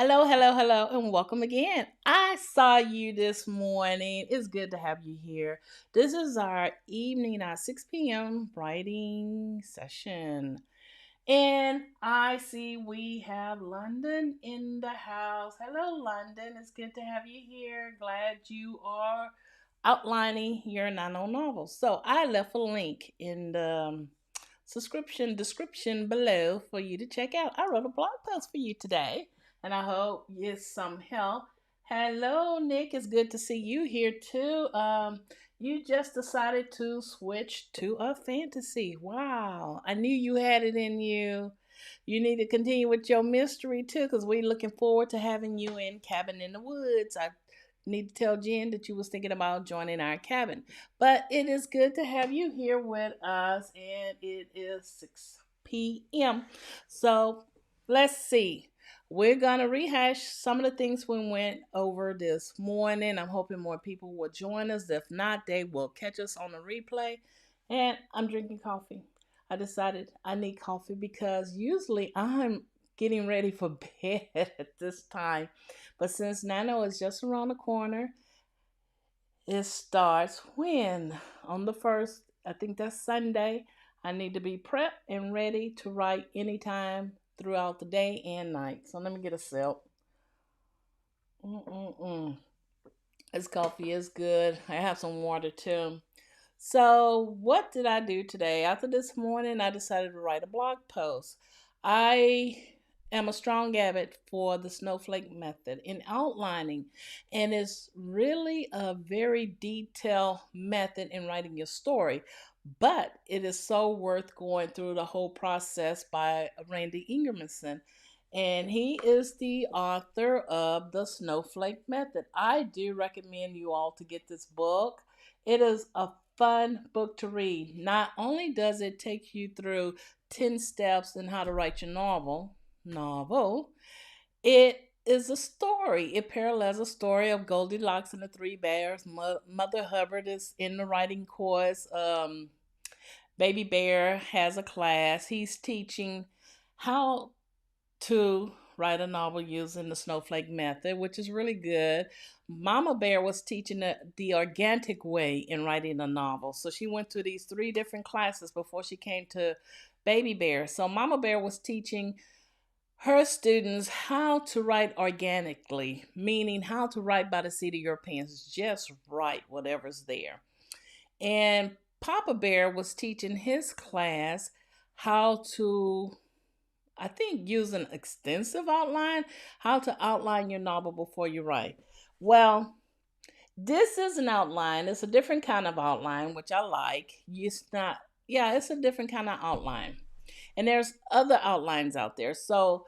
Hello, hello, hello, and welcome again. I saw you this morning. It's good to have you here. This is our evening at 6 p.m. writing session. And I see we have London in the house. Hello, London. It's good to have you here. Glad you are outlining your nano novel. So I left a link in the subscription description below for you to check out. I wrote a blog post for you today, and I hope it's some help. Hello, Nick. It's good to see you here too. You just decided to switch to a fantasy. Wow. I knew you had it in you. You need to continue with your mystery too, because we're looking forward to having you in Cabin in the Woods. I need to tell Jen that you was thinking about joining our cabin. But it is good to have you here with us, and it is 6 p.m. So let's see. We're going to rehash some of the things we went over this morning. I'm hoping more people will join us. If not, they will catch us on the replay. And I'm drinking coffee. I decided I need coffee because usually I'm getting ready for bed at this time. But since Nano is just around the corner, it starts when? On the 1st, I think that's Sunday. I need to be prepped and ready to write anytime throughout the day and night. So let me get a sip. This coffee is good. I have some water too. So, what did I do today? After this morning, I decided to write a blog post. I am a strong advocate for the snowflake method in outlining, and it's really a very detailed method in writing your story. But it is so worth going through the whole process by Randy Ingermanson. And he is the author of the Snowflake Method. I do recommend you all to get this book. It is a fun book to read. Not only does it take you through 10 steps in how to write your novel, it is a story. It parallels a story of Goldilocks and the Three Bears. Mother Hubbard is in the writing course. Baby Bear has a class. He's teaching how to write a novel using the snowflake method, which is really good. Mama Bear was teaching the organic way in writing a novel. So she went through these 3 different classes before she came to Baby Bear. So Mama Bear was teaching her students how to write organically, meaning how to write by the seat of your pants, just write whatever's there. And Papa Bear was teaching his class how to, I think, use an extensive outline, how to outline your novel before you write. Well, this is an outline. It's a different kind of outline, which I like. It's a different kind of outline. And there's other outlines out there. So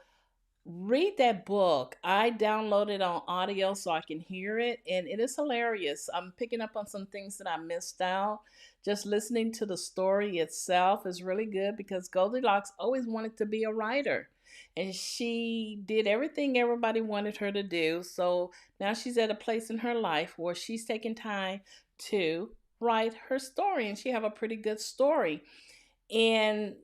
read that book. I downloaded on audio so I can hear it, and it is hilarious. I'm picking up on some things that I missed out. Just listening to the story itself is really good because Goldilocks always wanted to be a writer, and she did everything everybody wanted her to do. So now she's at a place in her life where she's taking time to write her story, and she have a pretty good story. And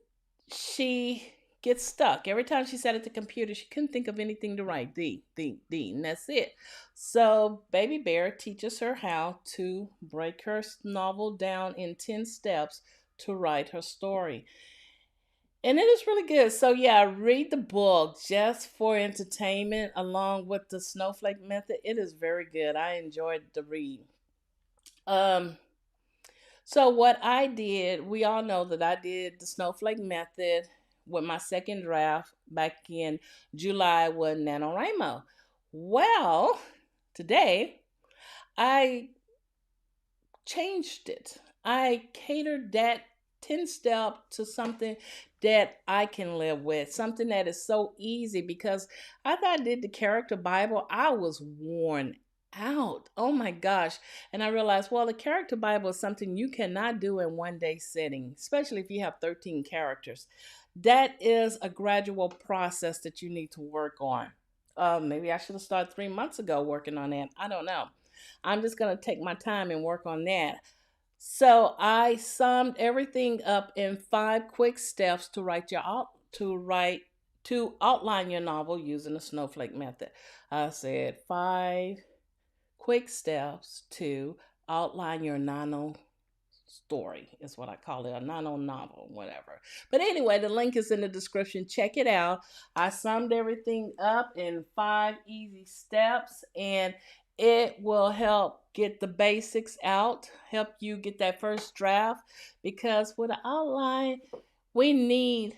she gets stuck. Every time she sat at the computer, she couldn't think of anything to write. And that's it. So Baby Bear teaches her how to break her novel down in 10 steps to write her story. And it is really good. So yeah, read the book just for entertainment along with the snowflake method. It is very good. I enjoyed the read. Um, so what I did, we all know that I did the snowflake method with my second draft back in July with NaNoWrimo. Well, today I changed it. I catered that 10 step to something that I can live with, something that is so easy because after I did the character Bible, I was worn out. Oh my gosh. And I realized, well, the character Bible is something you cannot do in one day sitting, especially if you have 13 characters. That is a gradual process that you need to work on. Maybe I should have started 3 months ago working on that. I don't know. I'm just going to take my time and work on that. So I summed everything up in 5 quick steps to write to outline your novel using the snowflake method. I said 5 quick steps to outline your nano story is what I call it, a nano novel, whatever. But anyway, the link is in the description. Check it out. I summed everything up in 5 easy steps, and it will help get the basics out, help you get that first draft, because with an outline, we need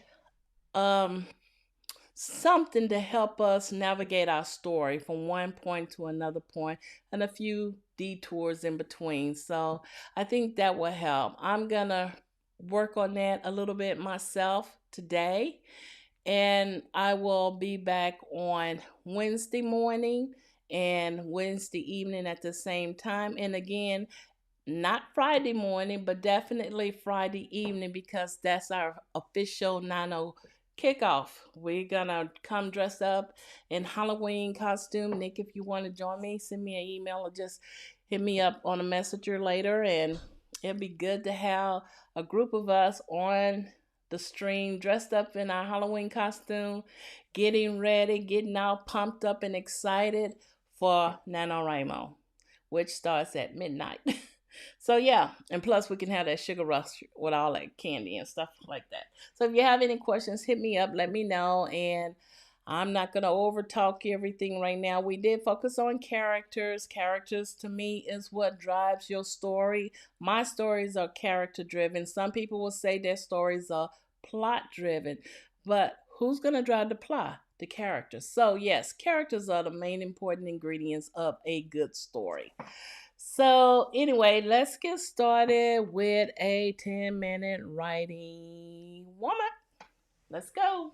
something to help us navigate our story from one point to another point, and a few detours in between. So I think that will help. I'm gonna work on that a little bit myself today, and I will be back on Wednesday morning and Wednesday evening at the same time. And again, not Friday morning, but definitely Friday evening, because that's our official Nano kickoff. We're gonna come dressed up in Halloween costume. Nick, if you want to join me, send me an email or just hit me up on a messenger later, and it'll be good to have a group of us on the stream dressed up in our Halloween costume, getting ready, getting all pumped up and excited for NaNoWrimo, which starts at midnight. So yeah, and plus we can have that sugar rush with all that candy and stuff like that. So if you have any questions, hit me up, let me know. And I'm not going to over talk everything right now. We did focus on characters. Characters to me is what drives your story. My stories are character driven. Some people will say their stories are plot driven, but who's going to drive the plot? The characters. So yes, characters are the main important ingredients of a good story. So anyway, let's get started with a 10-minute writing warm-up. Let's go.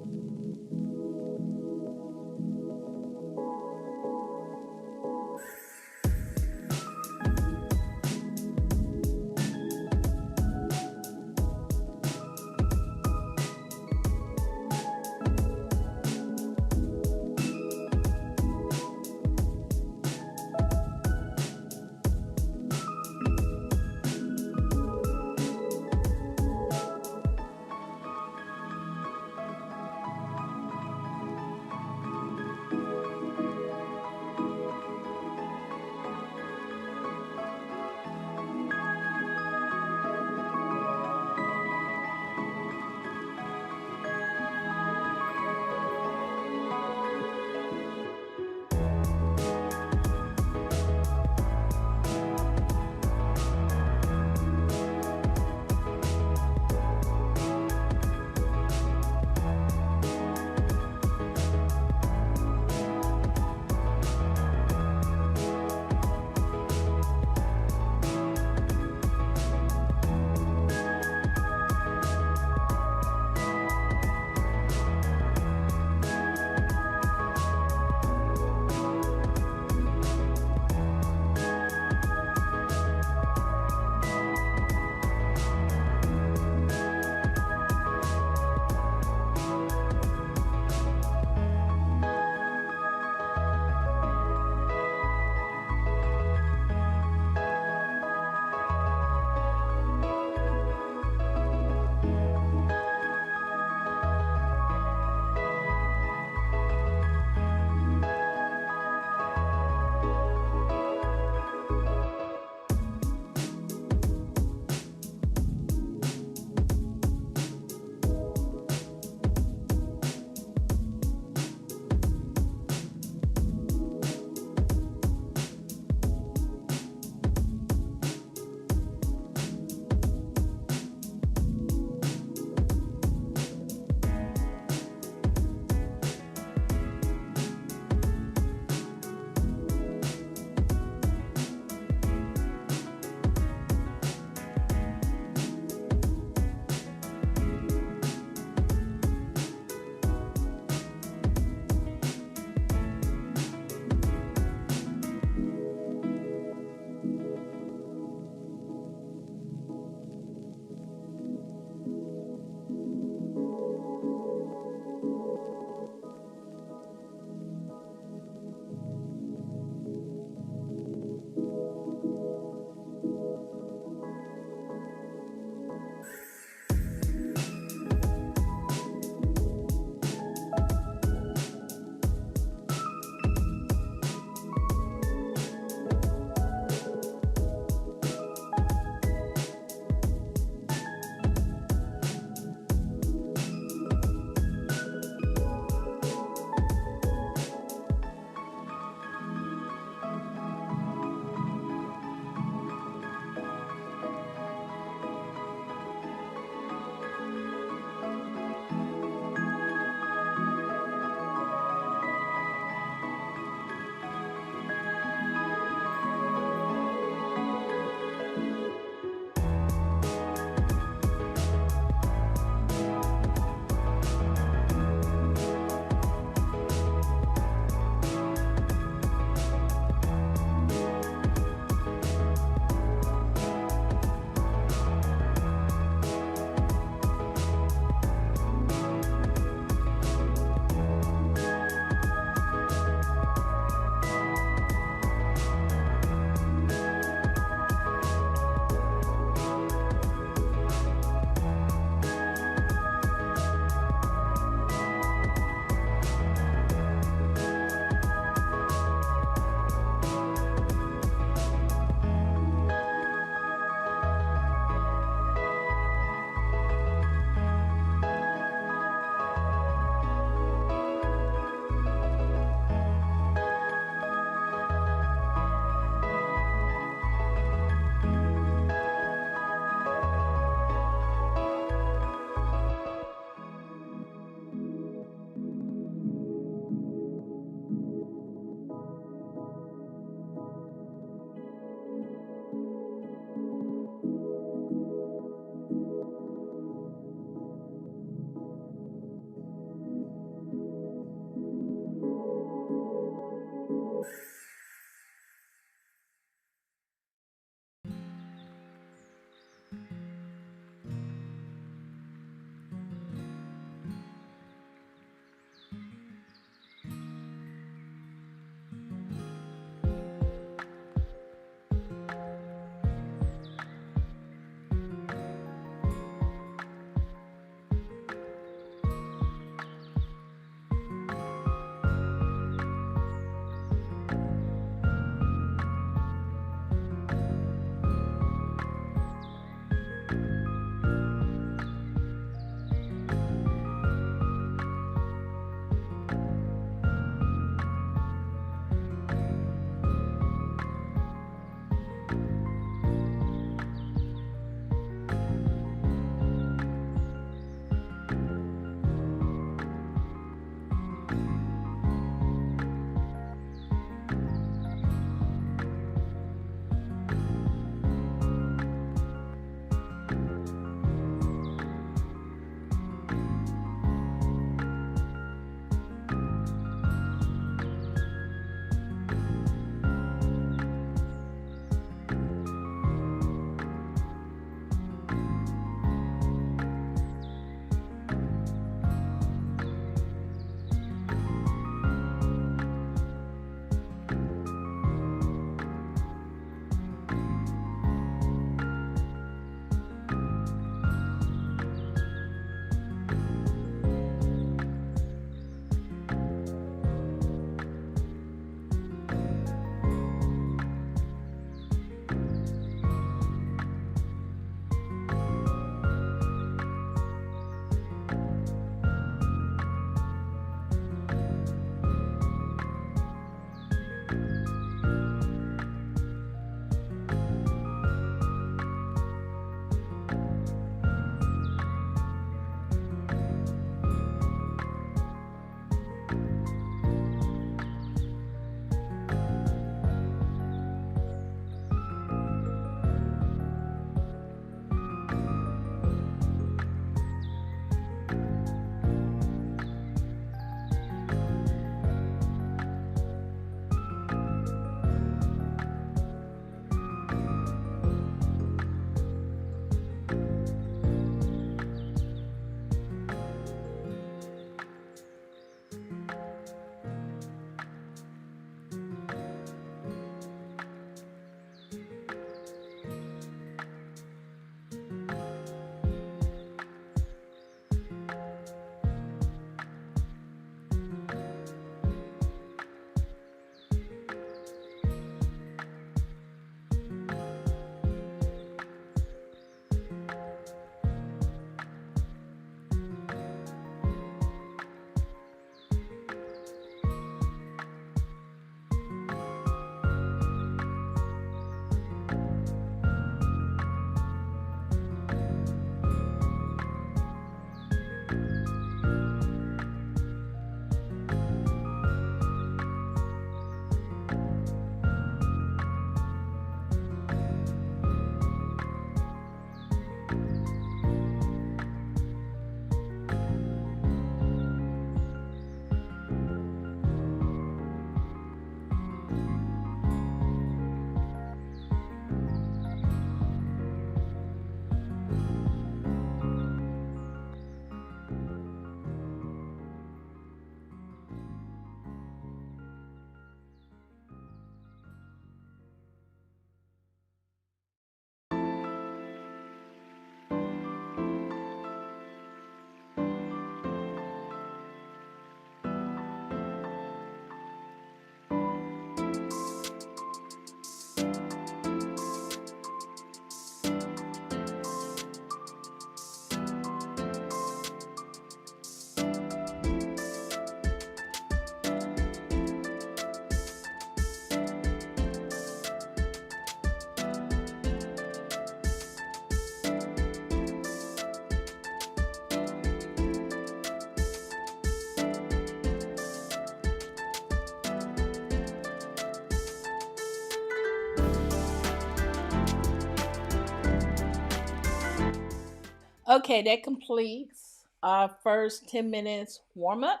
Okay, that completes our first 10 minutes warm up.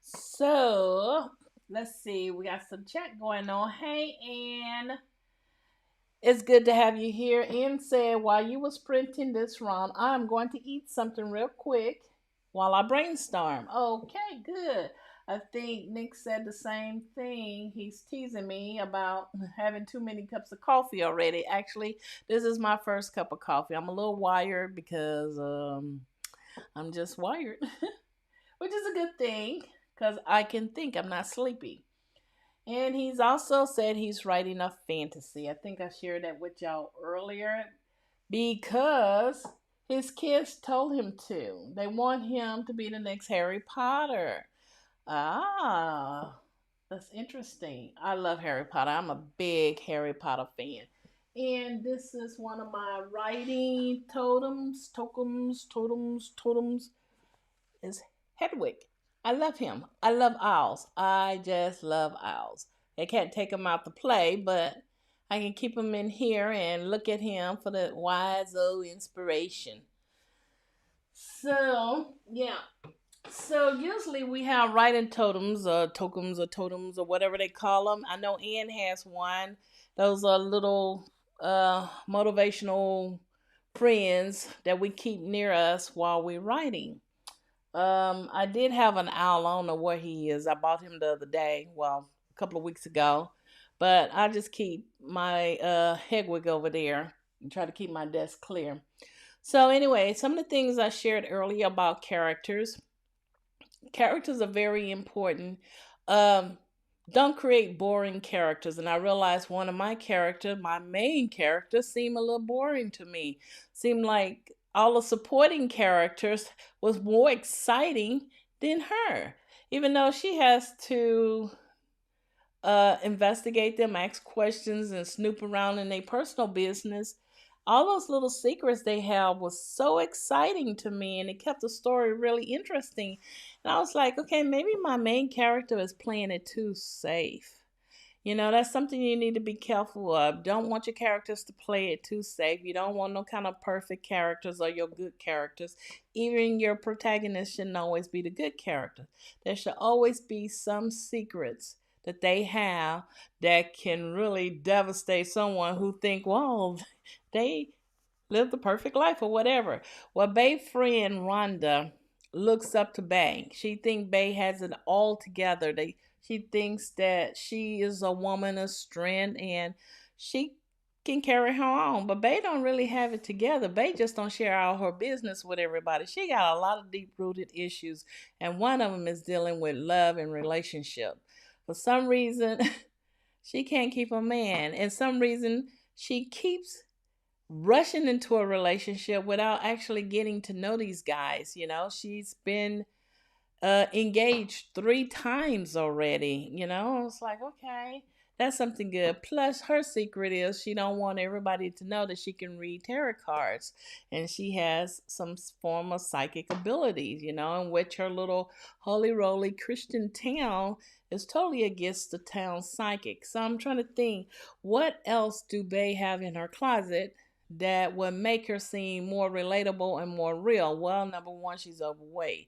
So let's see, we got some chat going on. Hey, Ann, it's good to have you here. Ann said, while you was printing this round, I'm going to eat something real quick while I brainstorm. Okay, good. I think Nick said the same thing. He's teasing me about having too many cups of coffee already. Actually, this is my first cup of coffee. I'm a little wired because I'm just wired, which is a good thing because I can think. I'm not sleepy. And he's also said he's writing a fantasy. I think I shared that with y'all earlier because his kids told him to. They want him to be the next Harry Potter. Ah, that's interesting. I love Harry Potter. I'm a big Harry Potter fan. And this is one of my writing totems is Hedwig. I love him. I love owls. I just love owls. I can't take him out to play, but I can keep him in here and look at him for the wise old inspiration. So, yeah. So usually we have writing totems or totems or whatever they call them. I know Ann has one. Those are little motivational friends that we keep near us while we're writing. I did have an owl. I don't know where he is. I bought him the other day. Well, a couple of weeks ago. But I just keep my Hedwig over there and try to keep my desk clear. So anyway, some of the things I shared earlier about characters. Characters are very important. Um, don't create boring characters. And I realized one of my characters, my main character, seemed a little boring to me. Seemed like all the supporting characters was more exciting than her. Even though she has to investigate them, ask questions, and snoop around in their personal business. All those little secrets they have was so exciting to me, and it kept the story really interesting. And I was like, okay, maybe my main character is playing it too safe. You know, that's something you need to be careful of. Don't want your characters to play it too safe. You don't want no kind of perfect characters or your good characters. Even your protagonist shouldn't always be the good character. There should always be some secrets that they have that can really devastate someone who think, well, they live the perfect life or whatever. Well, Bay's friend Rhonda looks up to Bay. She thinks Bay has it all together. She thinks that she is a woman of strength and she can carry her own. But Bay don't really have it together. Bay just don't share all her business with everybody. She got a lot of deep rooted issues, and one of them is dealing with love and relationship. For some reason, she can't keep a man, and some reason she keeps rushing into a relationship without actually getting to know these guys. You know, she's been engaged 3 times already. You know, it's like, okay, that's something good. Plus, her secret is she don't want everybody to know that she can read tarot cards, and she has some form of psychic abilities. You know, in which her little holy roly Christian town is totally against the town psychic. So I'm trying to think, what else do they have in her closet that would make her seem more relatable and more real? Well, number one, she's overweight.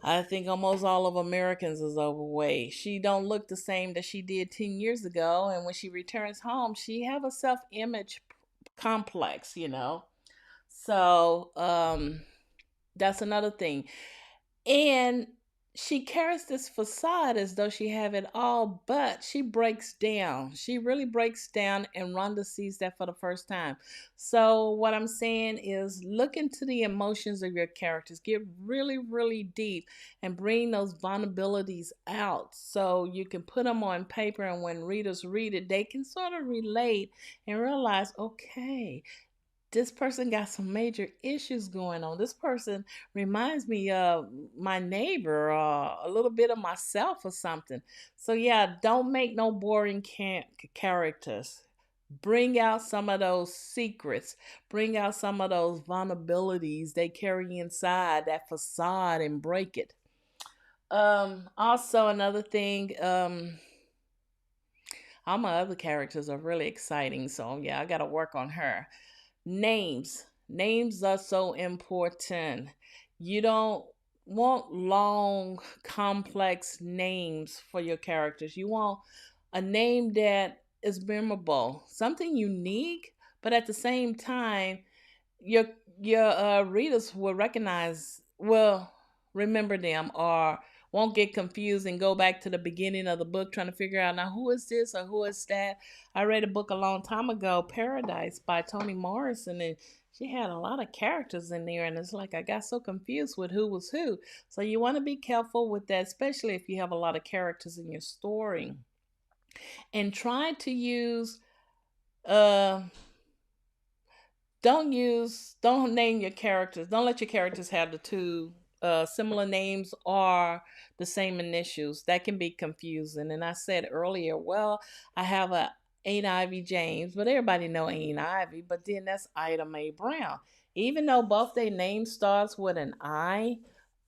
I think almost all of Americans is overweight. She don't look the same that she did 10 years ago, and when she returns home, she have a self-image complex, you know. So, that's another thing. And she carries this facade as though she have it all, but she breaks down. She really breaks down, and Rhonda sees that for the first time. So what I'm saying is look into the emotions of your characters. Get really, really deep and bring those vulnerabilities out so you can put them on paper, and when readers read it, they can sort of relate and realize, okay, this person got some major issues going on. This person reminds me of my neighbor, a little bit of myself or something. So yeah, don't make no boring characters. Bring out some of those secrets. Bring out some of those vulnerabilities they carry inside that facade and break it. Also another thing, all my other characters are really exciting. So yeah, I got to work on her. Names. Names are so important. You don't want long, complex names for your characters. You want a name that is memorable, something unique, but at the same time, your readers will remember them, or won't get confused and go back to the beginning of the book trying to figure out, now who is this or who is that. I read a book a long time ago, Paradise by Toni Morrison, and she had a lot of characters in there, and it's like I got so confused with who was who. So you want to be careful with that, especially if you have a lot of characters in your story, and try to use uh don't name your characters, don't let your characters have the two similar names or the same initials. That can be confusing. And I said earlier, well, I have a Ain't Ivy James, but everybody know Ain't Ivy, but then that's Ida Mae Brown. Even though both their name starts with an I,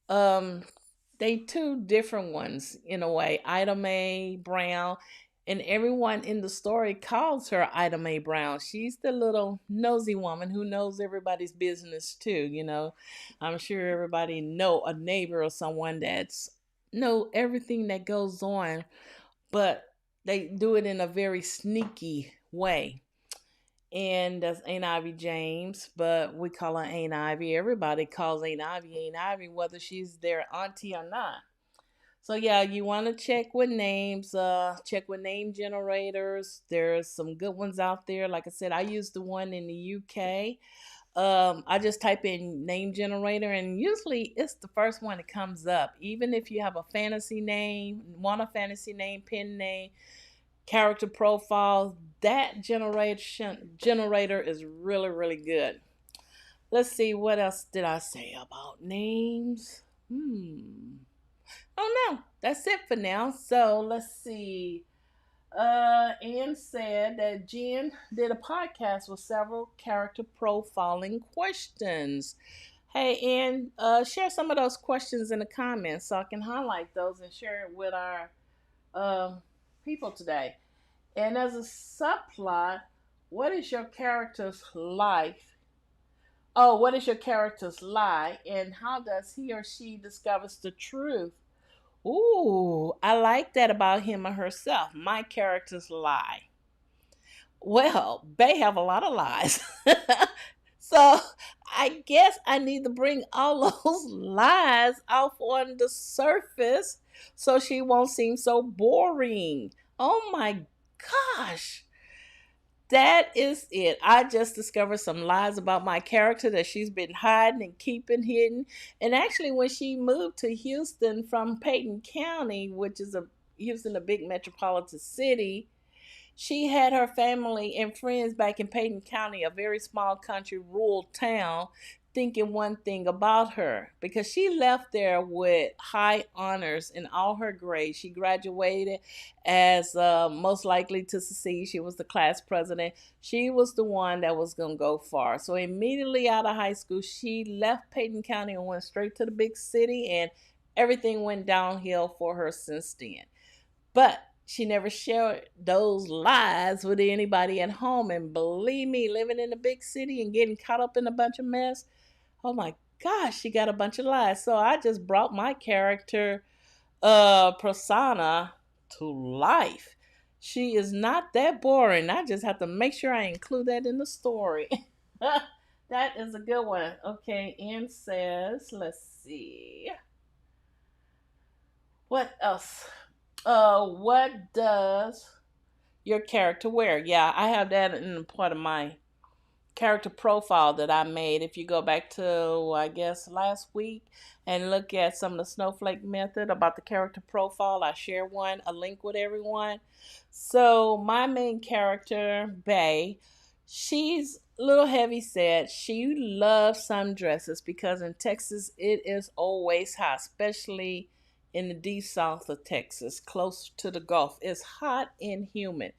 um they two different ones in a way. Ida Mae Brown, and everyone in the story calls her Ida Mae Brown. She's the little nosy woman who knows everybody's business too, you know. I'm sure everybody know a neighbor or someone that's know everything that goes on, but they do it in a very sneaky way. And that's Aunt Ivy James, but we call her Aunt Ivy. Everybody calls Aunt Ivy, whether she's their auntie or not. So yeah, you want to check with names, check with name generators. There's some good ones out there. Like I said, I use the one in the UK. I just type in name generator, and usually it's the first one that comes up. Even if you have a fantasy name, want a fantasy name, pen name, character profile, that generator is really, really good. Let's see, what else did I say about names? Oh no, that's it for now. So let's see. Anne said that Jen did a podcast with several character profiling questions. Hey, Anne, share some of those questions in the comments so I can highlight those and share it with our uh, people today. And as a subplot, what is your character's life? Oh, what is your character's lie, and how does he or she discovers the truth? Ooh, I like that about him or herself. My character's lie. Well, they have a lot of lies. So I guess I need to bring all those lies out on the surface so she won't seem so boring. Oh my gosh. That is it. I just discovered some lies about my character that she's been hiding and keeping hidden. And actually, when she moved to Houston from Payton County, which is a big metropolitan city, she had her family and friends back in Payton County, a very small country rural town, thinking one thing about her because she left there with high honors in all her grades. She graduated as most likely to succeed. She was the class president. She was the one that was going to go far. So immediately out of high school, she left Payton County and went straight to the big city, and everything went downhill for her since then. But she never shared those lies with anybody at home. And believe me, living in a big city and getting caught up in a bunch of mess, oh my gosh, she got a bunch of lies. So I just brought my character persona to life. She is not that boring. I just have to make sure I include that in the story. That is a good one. Okay, Ann says, let's see. What else? What does your character wear? Yeah, I have that in part of my character profile that I made. If you go back to, I guess, last week and look at some of the snowflake method about the character profile, I share a link with everyone. So my main character, Bay, she's a little heavy set. She loves sundresses because in Texas it is always hot, especially in the deep south of Texas, close to the Gulf. It's hot and humid.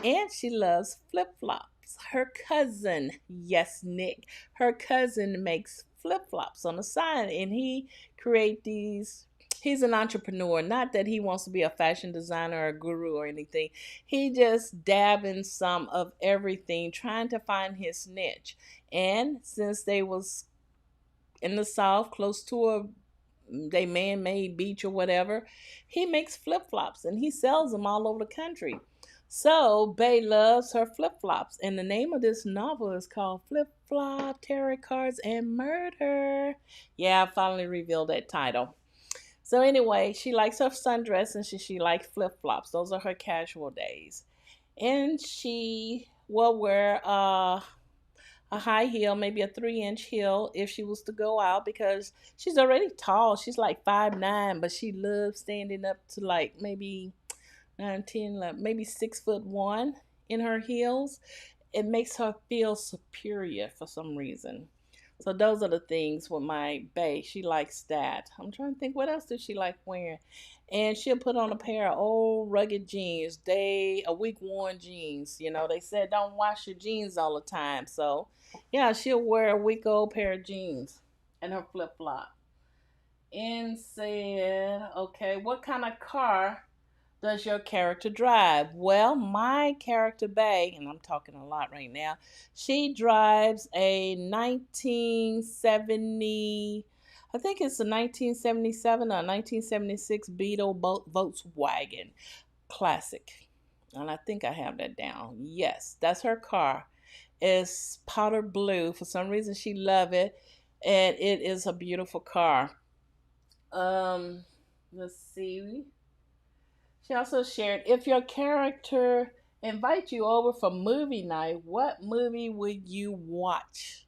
And she loves flip flops. Her cousin, yes, Nick, her cousin makes flip flops on the side, and he create these He's an entrepreneur. Not that he wants to be a fashion designer or a guru or anything. He just dab in some of everything, trying to find his niche. And since they was in the South, close to a they man-made beach or whatever, he makes flip-flops and he sells them all over the country. So Bay loves her flip-flops, and the name of this novel is called Flip Flop Tarot Cards and Murder. Yeah, I finally revealed that title. So anyway, she likes her sundress and she likes flip-flops. Those are her casual days. And she will wear a high heel, maybe a 3-inch heel if she was to go out, because she's already tall. She's like 5'9", but she loves standing up to like maybe 9, 10, maybe 6'1" in her heels. It makes her feel superior for some reason. So those are the things with my bae. She likes that. I'm trying to think, what else does she like wearing? And she'll put on a pair of old rugged jeans. A week worn jeans. You know, they said don't wash your jeans all the time. So yeah, she'll wear a week old pair of jeans and her flip flop. And said, okay, what kind of car does your character drive? Well, my character Bay, and I'm talking a lot right now, she drives a 1970, I think it's a 1977 or 1976 Beetle Volkswagen Classic. And I think I have that down. Yes, that's her car. It's powder blue. For some reason, she loves it. And it is a beautiful car. Let's see. She also shared, if your character invites you over for movie night, what movie would you watch?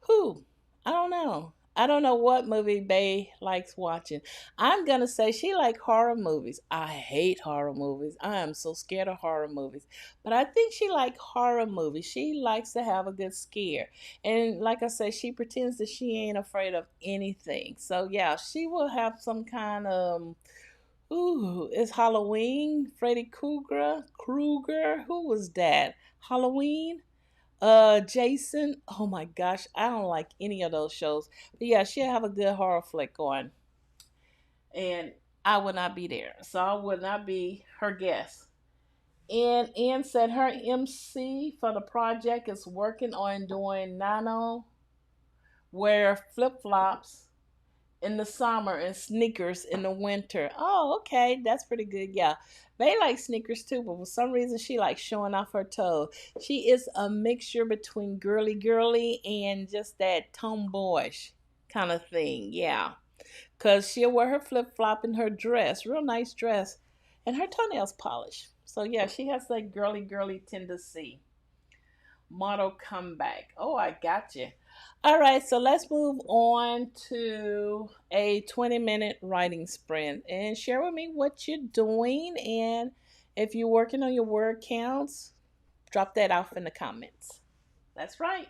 Who? I don't know. I don't know what movie Bay likes watching. I'm going to say she likes horror movies. I hate horror movies. I am so scared of horror movies. But I think she likes horror movies. She likes to have a good scare. And like I said, she pretends that she ain't afraid of anything. So yeah, she will have some kind of... Ooh, it's Halloween. Freddy Krueger. Who was that? Halloween. Jason. Oh my gosh, I don't like any of those shows. But yeah, she'll have a good horror flick on, and I would not be there, so I would not be her guest. And Ann said her MC for the project is working on doing nano wear flip flops in the summer and sneakers in the winter. Oh, okay, that's pretty good. Yeah, they like sneakers too, but for some reason she likes showing off her toes. She is a mixture between girly and just that tomboyish kind of thing. Yeah, because she'll wear her flip flop in her dress, real nice dress, and her toenails polished. So yeah, she has that girly tendency. Model comeback. Oh, I got you. All right, so let's move on to a 20-minute writing sprint and share with me what you're doing. And if you're working on your word counts, drop that off in the comments. That's right.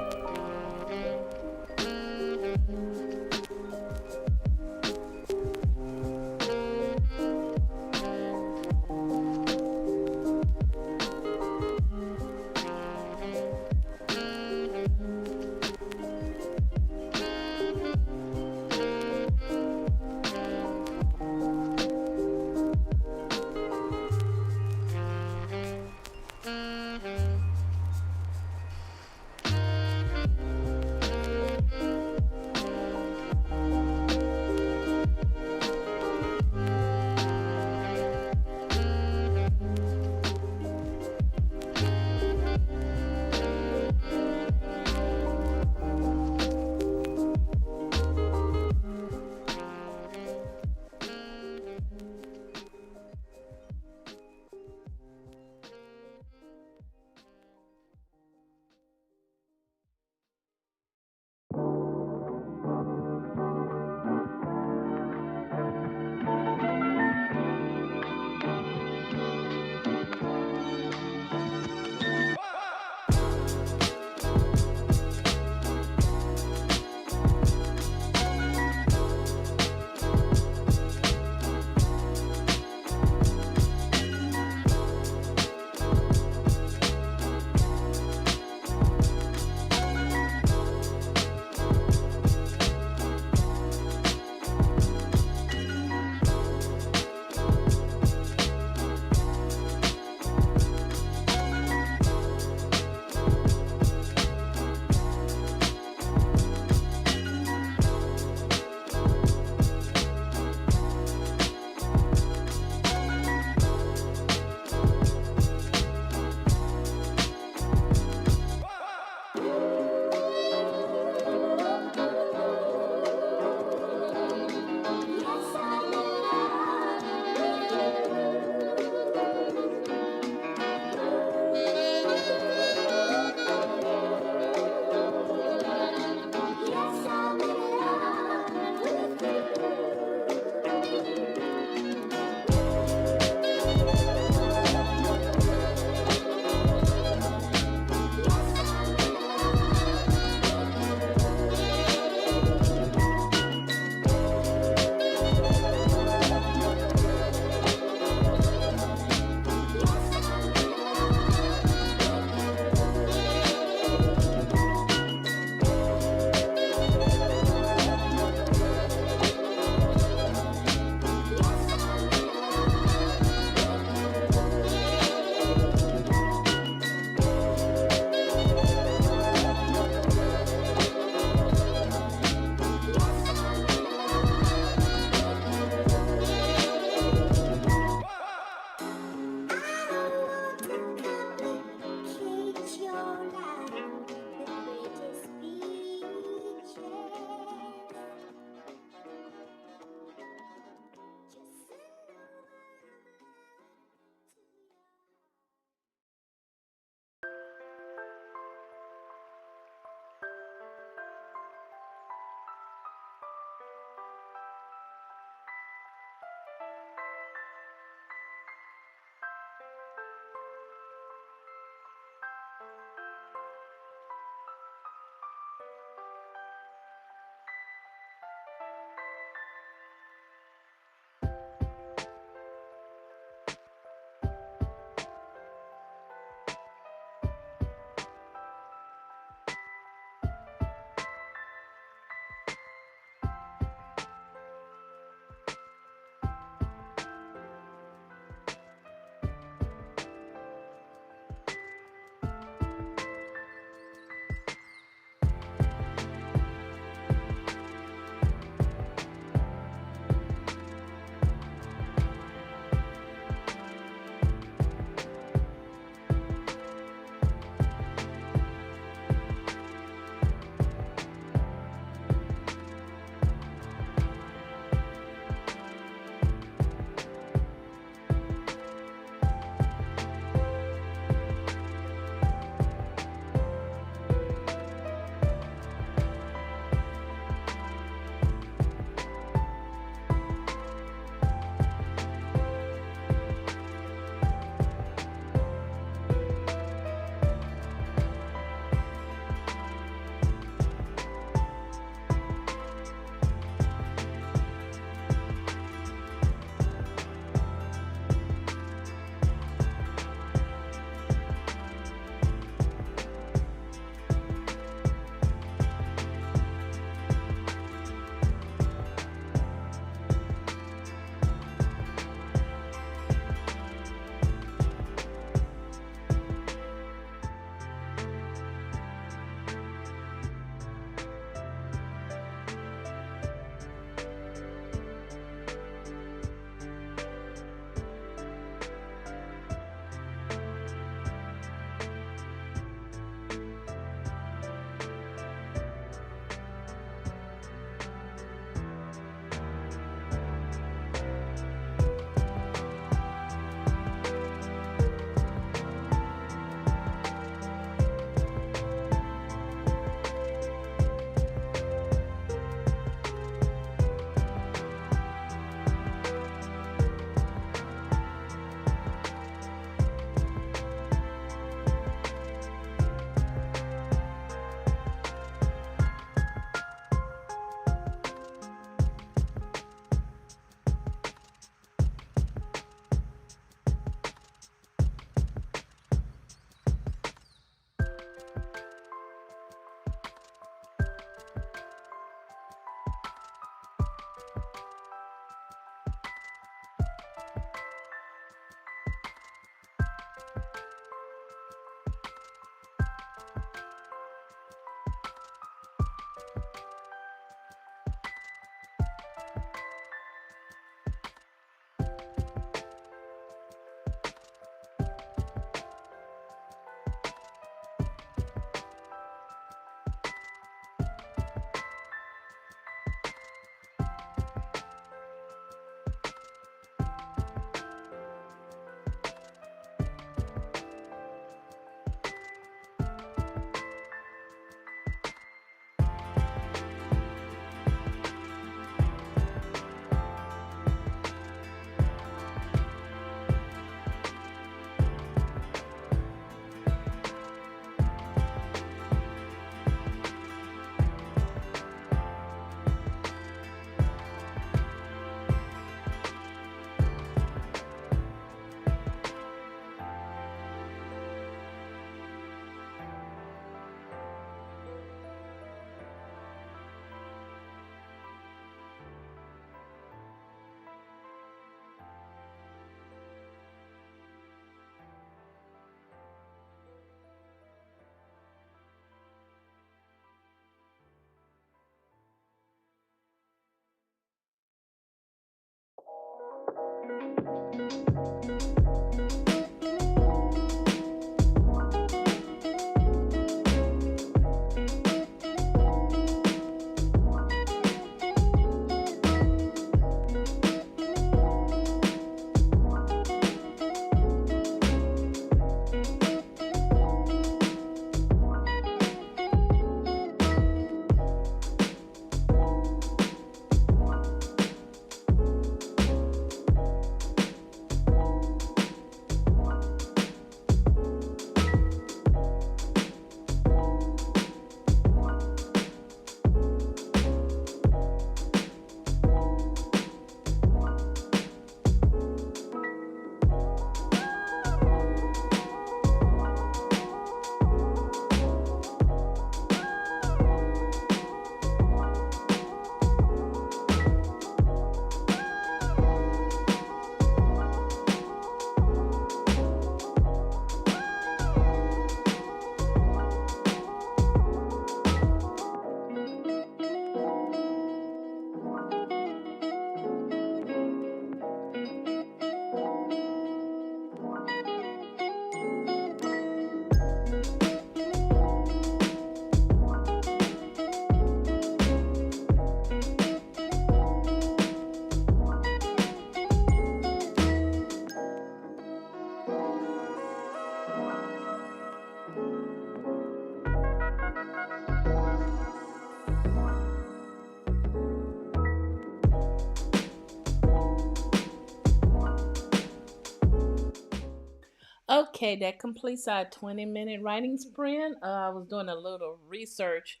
Okay, that completes our 20-minute writing sprint. I was doing a little research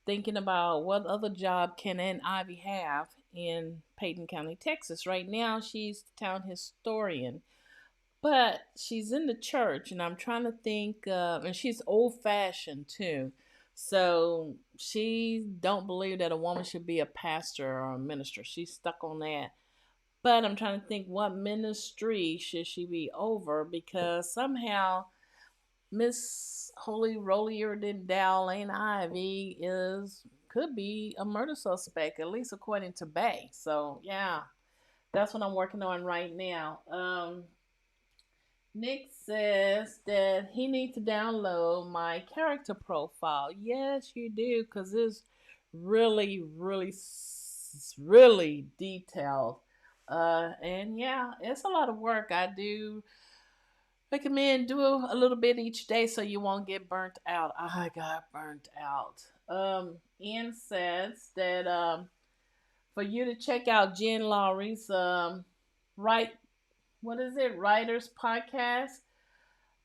thinking about what other job can Aunt Ivy have in Payton County, Texas. Right now, she's the town historian, but she's in the church, and I'm trying to think. And she's old fashioned too, so she don't believe that a woman should be a pastor or a minister. She's stuck on that. But I'm trying to think what ministry should she be over because somehow Miss Holy Rollier than Dow Lane Ivy is could be a murder suspect, at least according to Bay. So yeah, that's what I'm working on right now. Nick says that he needs to download my character profile. Yes, you do, because it's really detailed. And yeah, it's a lot of work. I do recommend do a little bit each day so you won't get burnt out. I got burnt out. Ian says that for you to check out Jen Lowry's write what is it writers podcast.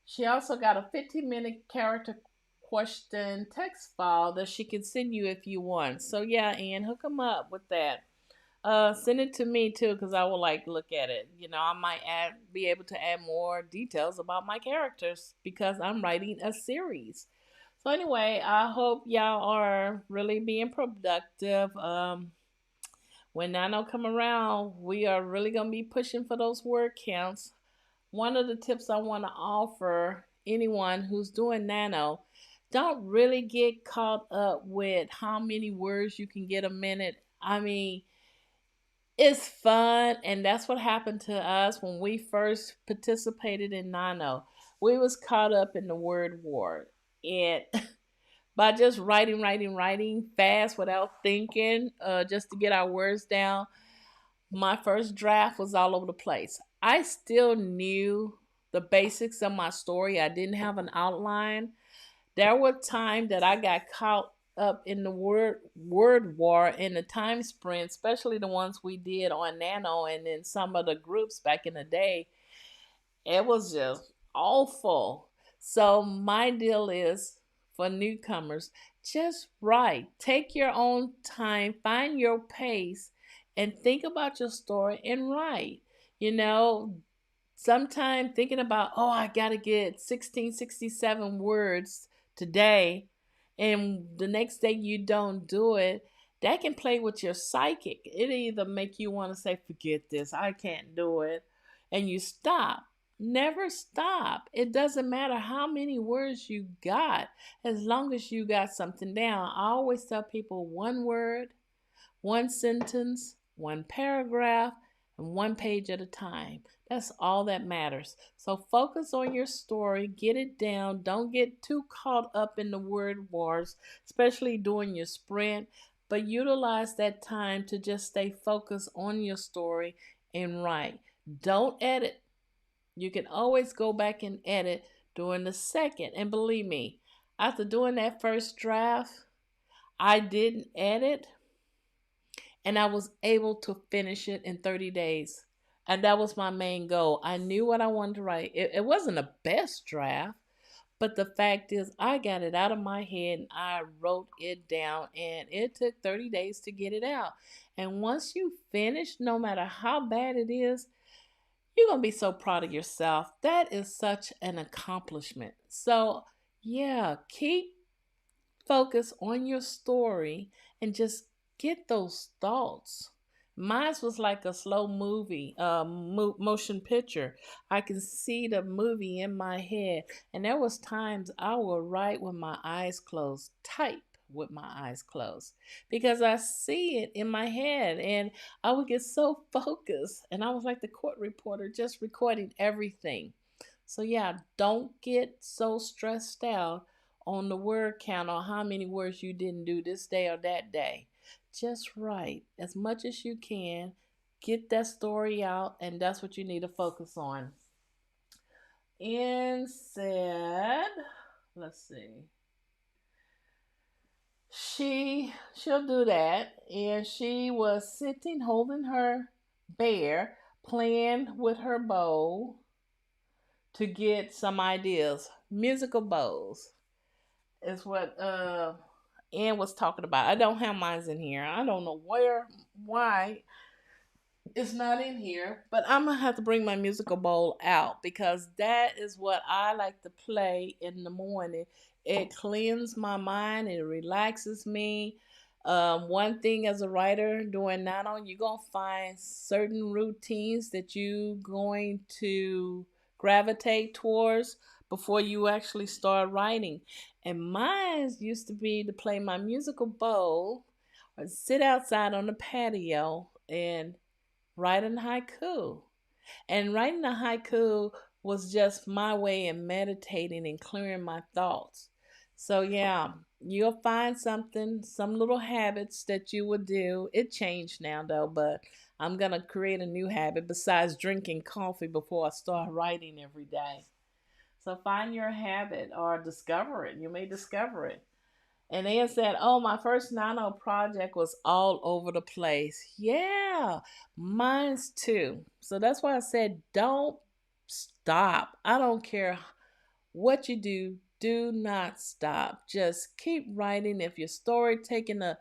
She also got a 15-minute character question text file that she can send you if you want. So yeah, Ian, hook them up with that. Send it to me too, because I will like look at it. You know, I might be able to add more details about my characters because I'm writing a series. So anyway, I hope y'all are really being productive. When Nano come around, we are really gonna be pushing for those word counts. One of the tips I want to offer anyone who's doing Nano, don't really get caught up with how many words you can get a minute. I mean, it's fun, and that's what happened to us when we first participated in Nano. We was caught up in the word war, and by just writing fast without thinking, just to get our words down, my first draft was all over the place. I still knew the basics of my story. I didn't have an outline. There were times that I got caught up in the word war in the time sprint, especially the ones we did on Nano and in some of the groups back in the day. It was just awful. So my deal is for newcomers, just write. Take your own time, find your pace, and think about your story and write. You know, sometime thinking about, oh, I got to get 1667 words today, and the next day you don't do it, that can play with your psychic. It either make you want to say, forget this, I can't do it, and you stop. Never stop. It doesn't matter how many words you got, as long as you got something down. I always tell people one word, one sentence, one paragraph, and one page at a time. That's all that matters. So focus on your story, get it down. Don't get too caught up in the word wars, especially during your sprint, but utilize that time to just stay focused on your story and write. Don't edit. You can always go back and edit during the second. And believe me, after doing that first draft, I didn't edit and I was able to finish it in 30 days. And that was my main goal. I knew what I wanted to write. It wasn't the best draft, but the fact is, I got it out of my head and I wrote it down, and it took 30 days to get it out. And once you finish, no matter how bad it is, you're going to be so proud of yourself. That is such an accomplishment. So, yeah, keep focus on your story and just get those thoughts. Mine was like a slow movie, motion picture. I can see the movie in my head, and there was times I would write with my eyes closed, type with my eyes closed, because I see it in my head, and I would get so focused, and I was like the court reporter, just recording everything. So yeah, don't get so stressed out on the word count or how many words you didn't do this day or that day. Just write as much as you can. Get that story out, and that's what you need to focus on. And said, let's see. She'll do that, and she was sitting holding her bear, playing with her bow to get some ideas. Musical bows is what Ann was talking about. I don't have mine in here. I don't know why it's not in here, but I'm gonna have to bring my musical bowl out because that is what I like to play in the morning. It cleans my mind, it relaxes me. One thing as a writer doing NaNo, you're gonna find certain routines that you going to gravitate towards before you actually start writing. And mine used to be to play my musical bowl or sit outside on the patio and writing haiku. And writing a haiku was just my way of meditating and clearing my thoughts. So, yeah, you'll find something, some little habits that you would do. It changed now, though, but I'm going to create a new habit besides drinking coffee before I start writing every day. So, find your habit or discover it. You may discover it. And they had said, "Oh, my first nano project was all over the place." Yeah, mine's too. So that's why I said, don't stop. I don't care what you do. Do not stop. Just keep writing. If your story taking a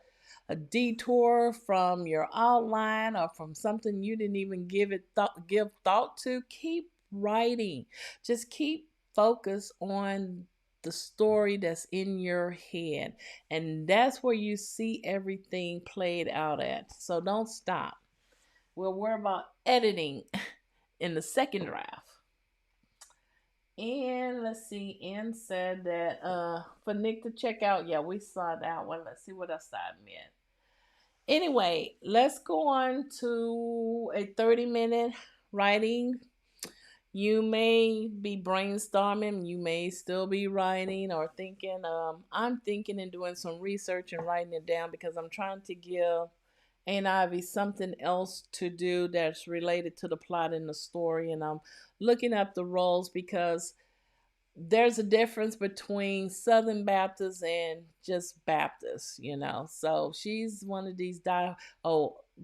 detour from your outline or from something you didn't even give thought to, keep writing. Just keep focus on the story that's in your head, and that's where you see everything played out at. So don't stop. We'll worry about editing in the second draft. And let's see, Ann said that for Nick to check out. Yeah, we saw that one. Let's see what else I meant. Anyway, let's go on to a 30-minute writing. You may be brainstorming, you may still be writing or thinking. I'm thinking and doing some research and writing it down because I'm trying to give Aunt Ivy something else to do that's related to the plot and the story. And I'm looking up the roles because there's a difference between Southern Baptists and just Baptists, you know. So she's one of these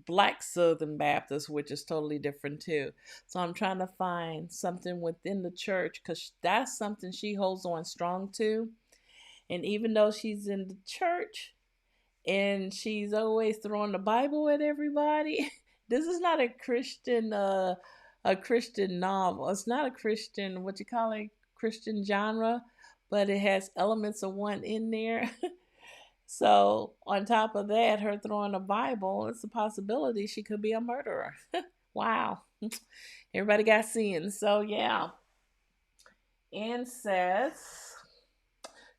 black Southern Baptists, which is totally different too. So I'm trying to find something within the church because that's something she holds on strong to. And even though she's in the church and she's always throwing the Bible at everybody, this is not a Christian novel. It's not a Christian, what you call it, Christian genre, but it has elements of one in there. So on top of that, her throwing a Bible, it's a possibility she could be a murderer. Wow. Everybody got sins. So yeah. Ann says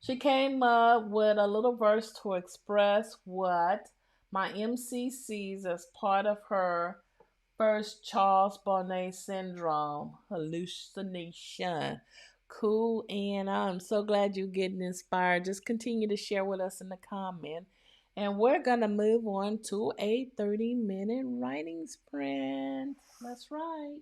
she came up with a little verse to express what my MC sees as part of her First, Charles Bonnet syndrome, hallucination. Cool, and I'm so glad you're getting inspired. Just continue to share with us in the comment. And we're going to move on to a 30-minute writing sprint. That's right.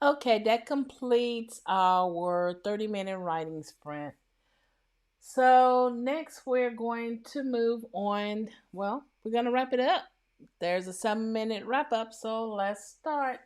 Okay, that completes our 30-minute writing sprint. So next we're going to move on. Well, we're going to wrap it up. There's a 7-minute wrap up, so let's start.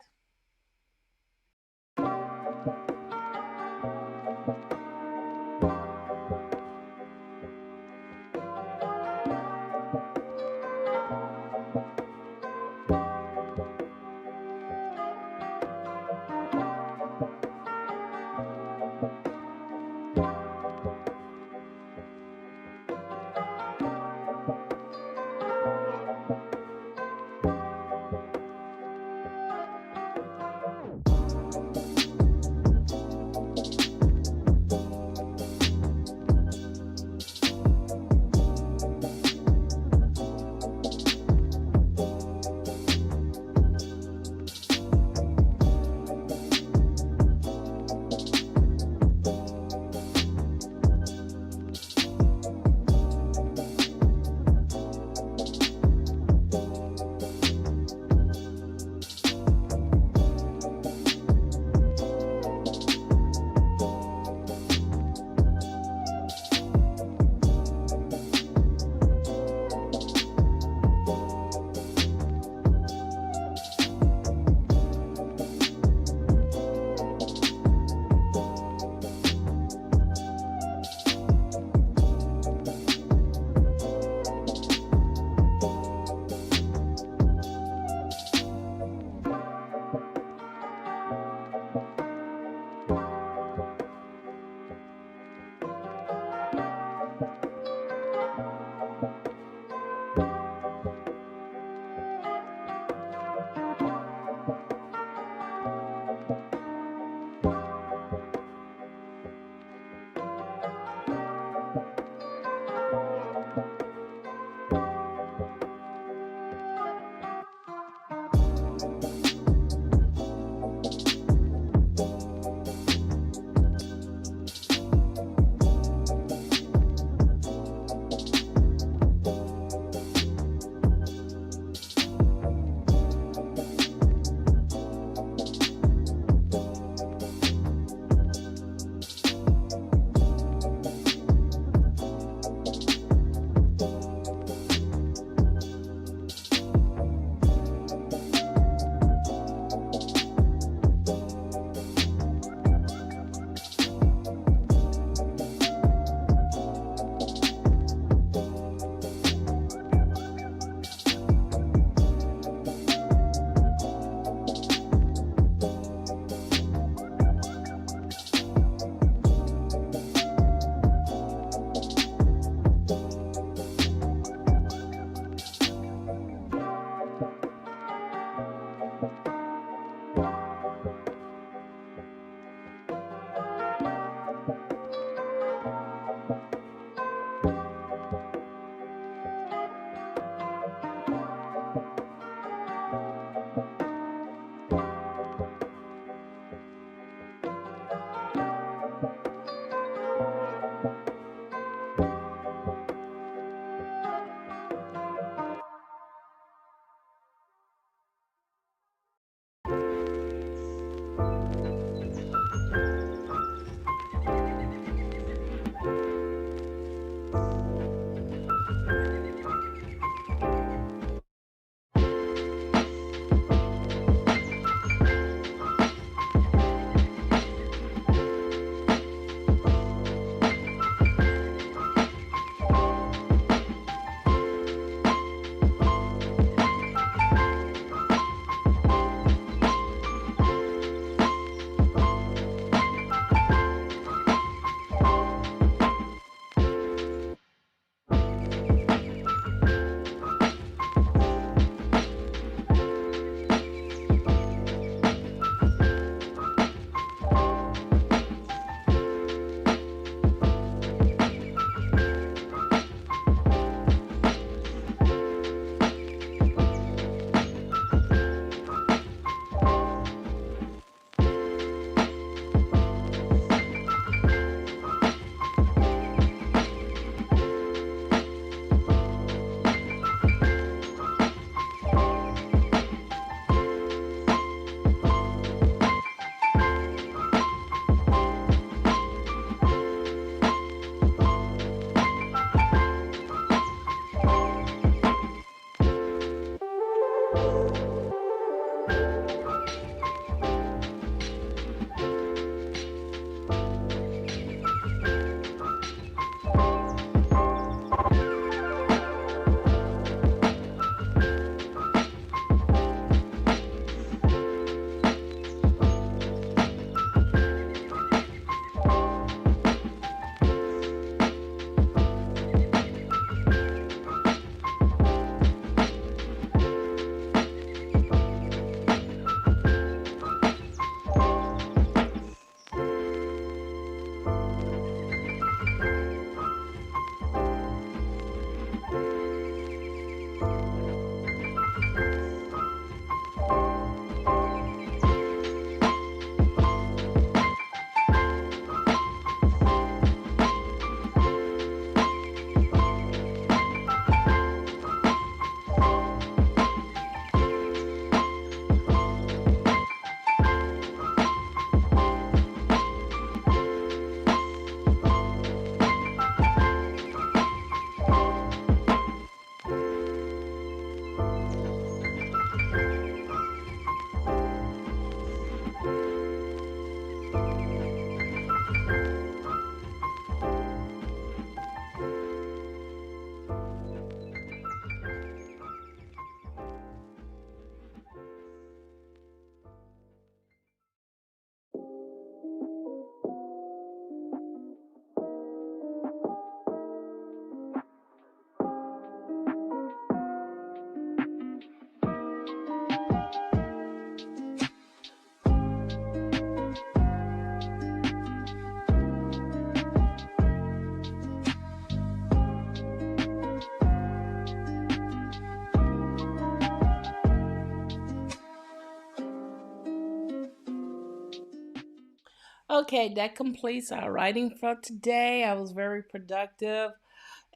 Okay, that completes our writing for today. I was very productive.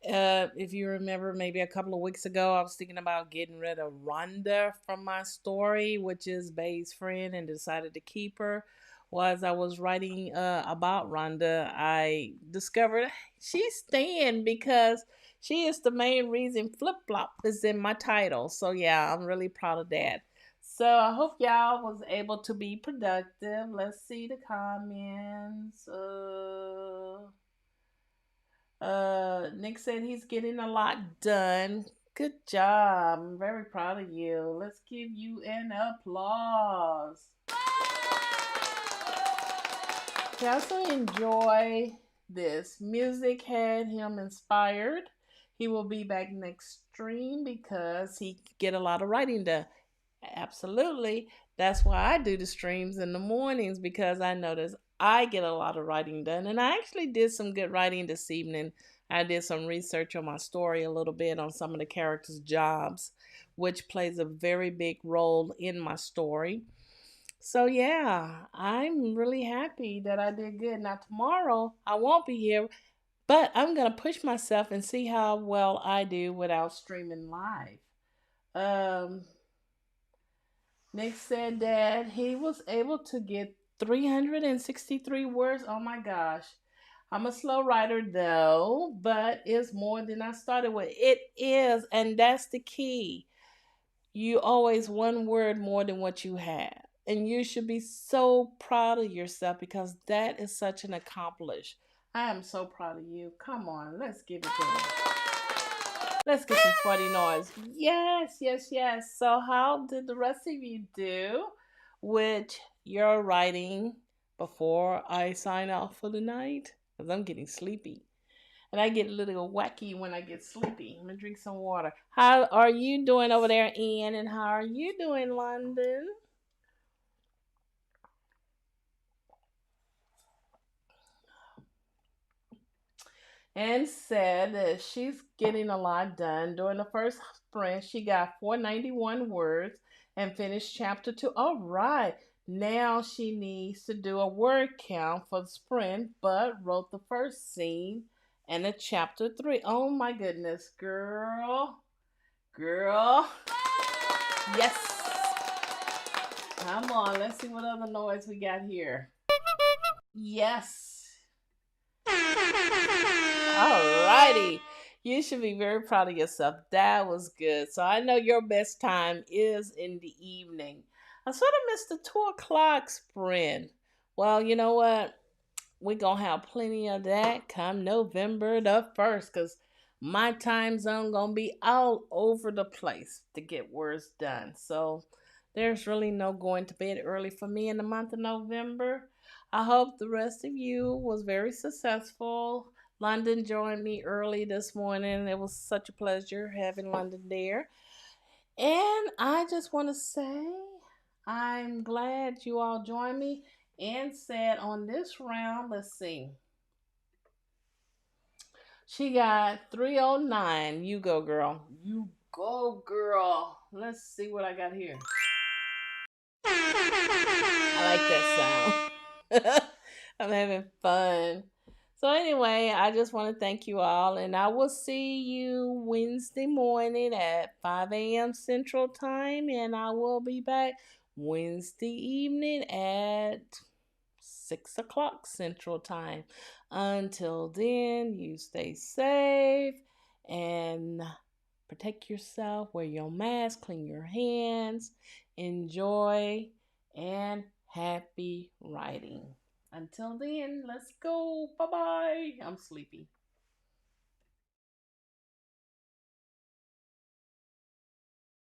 If you remember, maybe a couple of weeks ago, I was thinking about getting rid of Rhonda from my story, which is Bay's friend, and decided to keep her. Well, as I was writing about Rhonda, I discovered she's staying because she is the main reason Flip Flop is in my title. So, yeah, I'm really proud of that. So, I hope y'all was able to be productive. Let's see the comments. Nick said he's getting a lot done. Good job. I'm very proud of you. Let's give you an applause. He also enjoy this. Music had him inspired. He will be back next stream because he get a lot of writing done. Absolutely. That's why I do the streams in the mornings because I notice I get a lot of writing done. And I actually did some good writing this evening. I did some research on my story a little bit on some of the characters' jobs, which plays a very big role in my story. So, yeah, I'm really happy that I did good. Now, tomorrow I won't be here, but I'm going to push myself and see how well I do without streaming live. Um, Nick said that he was able to get 363 words. Oh my gosh. I'm a slow writer though, but it's more than I started with. It is, and that's the key. You always one word more than what you have. And you should be so proud of yourself because that is such an accomplishment. I am so proud of you. Come on, let's give it there. Let's get some funny noise. Yes, yes, yes. So, how did the rest of you do with your writing before I sign off for the night? Because I'm getting sleepy. And I get a little wacky when I get sleepy. I'm going to drink some water. How are you doing over there, Ian? And how are you doing, London? And said that she's getting a lot done. During the first sprint, she got 491 words and finished chapter 2. All right. Now she needs to do a word count for the sprint, but wrote the first scene and a chapter 3. Oh my goodness, girl. Girl. Yes. Come on, let's see what other noise we got here. Yes. Alrighty. You should be very proud of yourself. That was good. So I know your best time is in the evening. I sort of missed the 2 o'clock sprint. Well, you know what? We're going to have plenty of that come November the 1st because my time zone going to be all over the place to get words done. So there's really no going to bed early for me in the month of November. I hope the rest of you was very successful. London joined me early this morning. It was such a pleasure having London there. And I just want to say I'm glad you all joined me and said on this round, let's see. She got 309. You go, girl. You go, girl. Let's see what I got here. I like that sound. I'm having fun. So, anyway, I just want to thank you all, and I will see you Wednesday morning at 5 a.m. Central Time, and I will be back Wednesday evening at 6 o'clock Central Time. Until then, you stay safe and protect yourself, wear your mask, clean your hands, enjoy, and happy writing. Until then, let's go. Bye bye. I'm sleepy.